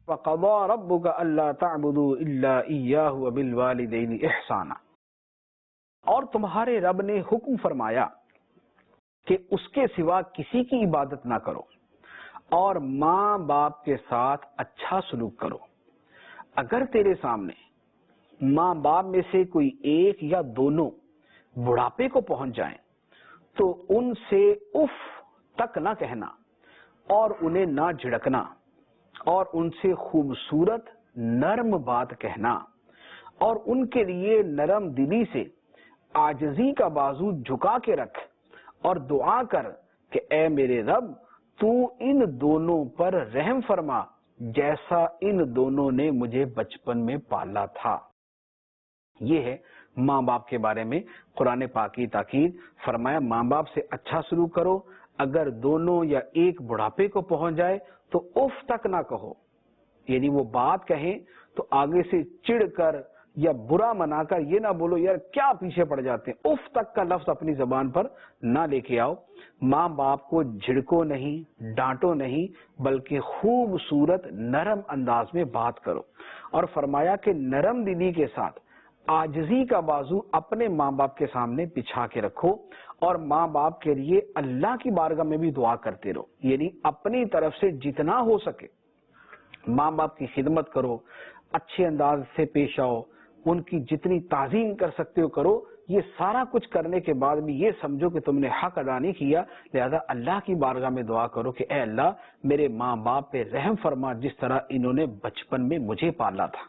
وَقَضَى رَبُّكَ أَلَّا تَعْبُدُوا إِلَّا إِيَّاهُ وَبِالْوَالِدَيْنِ إِحْسَانًا، اور تمہارے رب نے حکم فرمایا کہ اس کے سوا کسی کی عبادت نہ کرو اور ماں باپ کے ساتھ اچھا سلوک کرو۔ اگر تیرے سامنے ماں باپ میں سے کوئی ایک یا دونوں بڑھاپے کو پہنچ جائیں تو ان سے اف تک نہ کہنا اور انہیں نہ جھڑکنا، اور ان سے خوبصورت نرم بات کہنا، اور ان کے لیے نرم دلی سے عاجزی کا بازو جھکا کے رکھ اور دعا کر کہ اے میرے رب تو ان دونوں پر رحم فرما جیسا ان دونوں نے مجھے بچپن میں پالا تھا۔ یہ ہے ماں باپ کے بارے میں قرآن پاک کی تاکید۔ فرمایا ماں باپ سے اچھا سلوک کرو، اگر دونوں یا ایک بڑھاپے کو پہنچ جائے تو اف تک نہ کہو، یعنی وہ بات کہیں تو آگے سے چڑ کر یا برا منا کر یہ نہ بولو یار کیا پیچھے پڑ جاتے ہیں، اف تک کا لفظ اپنی زبان پر نہ لے کے آؤ۔ ماں باپ کو جھڑکو نہیں، ڈانٹو نہیں، بلکہ خوبصورت نرم انداز میں بات کرو، اور فرمایا کہ نرم دلی کے ساتھ عاجزی کا بازو اپنے ماں باپ کے سامنے بچھا کے رکھو، اور ماں باپ کے لیے اللہ کی بارگاہ میں بھی دعا کرتے رہو، یعنی اپنی طرف سے جتنا ہو سکے ماں باپ کی خدمت کرو، اچھے انداز سے پیش آؤ، ان کی جتنی تعظیم کر سکتے ہو کرو۔ یہ سارا کچھ کرنے کے بعد بھی یہ سمجھو کہ تم نے حق ادا نہیں کیا، لہذا اللہ کی بارگاہ میں دعا کرو کہ اے اللہ میرے ماں باپ پہ رحم فرما جس طرح انہوں نے بچپن میں مجھے پالا تھا۔